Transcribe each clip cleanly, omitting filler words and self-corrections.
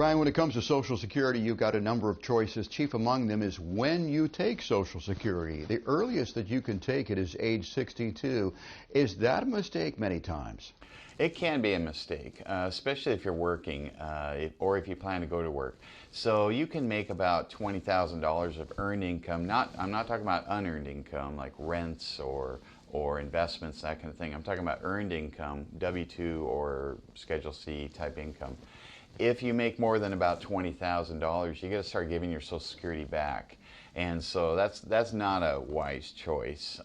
Brian, when it comes to Social Security, you've got a number of choices. Chief among them is when you take Social Security. The earliest that you can take it is age 62. Is that a mistake many times? It can be a mistake, especially if you're working or if you plan to go to work. So you can make about $20,000 of earned income. I'm not talking about unearned income like rents or investments, that kind of thing. I'm talking about earned income, W-2 or Schedule C type income. If you make more than about $20,000, you got to start giving your Social Security back. And so that's not a wise choice,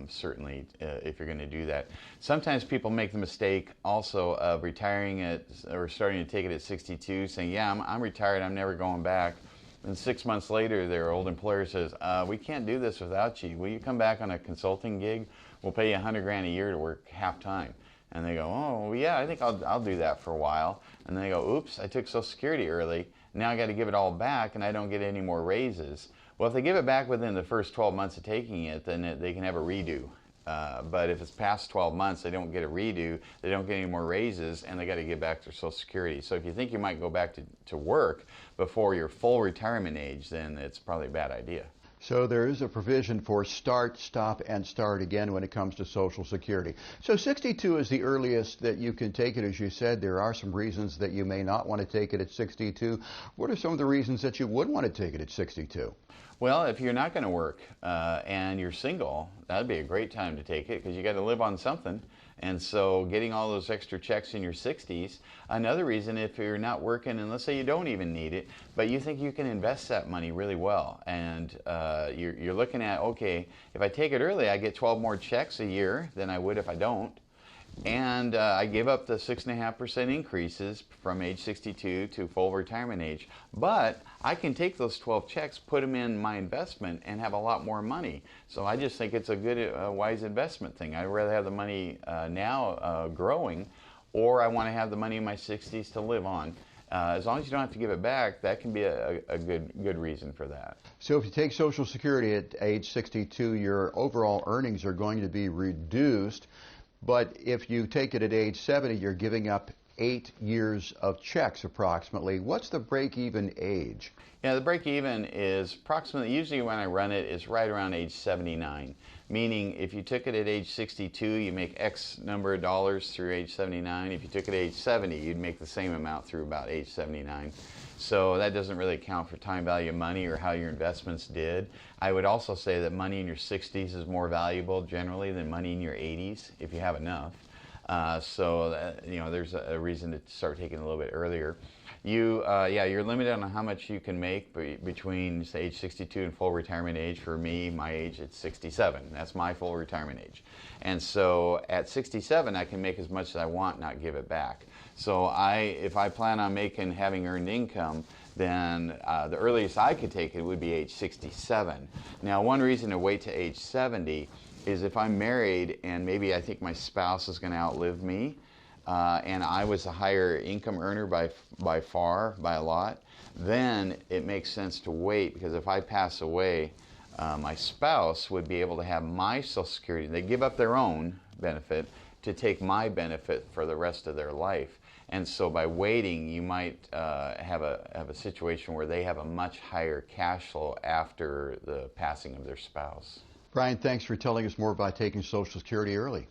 certainly, if you're going to do that. Sometimes people make the mistake also of retiring at, or starting to take it at 62, saying, yeah, I'm retired, I'm never going back. And 6 months later, their old employer says, we can't do this without you. Will you come back on a consulting gig? We'll pay you $100 grand a year to work half-time. And they go, oh, yeah, I think I'll do that for a while. And they go, oops, I took Social Security early. Now I got to give it all back, and I don't get any more raises. Well, if they give it back within the first 12 months of taking it, then they can have a redo. But if it's past 12 months, they don't get a redo, they don't get any more raises, and they got to give back their Social Security. So if you think you might go back to work before your full retirement age, then it's probably a bad idea. So there is a provision for start, stop, and start again when it comes to Social Security. So 62 is the earliest that you can take it. As you said, there are some reasons that you may not want to take it at 62. What are some of the reasons that you would want to take it at 62? Well, if you're not going to work and you're single, that'd be a great time to take it because you got to live on something. And so getting all those extra checks in your 60s. Another reason, if you're not working, and let's say you don't even need it, but you think you can invest that money really well, and you're looking at, okay, if I take it early, I get 12 more checks a year than I would if I don't. And I give up the 6.5% increases from age 62 to full retirement age. But I can take those 12 checks, put them in my investment, and have a lot more money. So I just think it's a good, wise investment thing. I'd rather have the money now growing, or I want to have the money in my 60s to live on. As long as you don't have to give it back, that can be a good reason for that. So if you take Social Security at age 62, your overall earnings are going to be reduced. But if you take it at age 70, you're giving up 8 years of checks approximately. What's the break-even age? Yeah, the break-even is approximately, usually when I run it, is right around age 79. Meaning if you took it at age 62, you make X number of dollars through age 79. If you took it at age 70, you'd make the same amount through about age 79. So that doesn't really account for time value of money or how your investments did. I would also say that money in your 60s is more valuable generally than money in your 80s if you have enough. So that, there's a reason to start taking it a little bit earlier. You're limited on how much you can make between say, age 62 and full retirement age. For me, my age, it's 67. That's my full retirement age. And so at 67, I can make as much as I want, not give it back. So if I plan on having earned income, then the earliest I could take it would be age 67. Now, one reason to wait to age 70 is if I'm married and maybe I think my spouse is going to outlive me, and I was a higher income earner by far, by a lot, then it makes sense to wait, because if I pass away, my spouse would be able to have my Social Security. They give up their own benefit to take my benefit for the rest of their life. And so by waiting, you might have a situation where they have a much higher cash flow after the passing of their spouse. Brian, thanks for telling us more about taking Social Security early.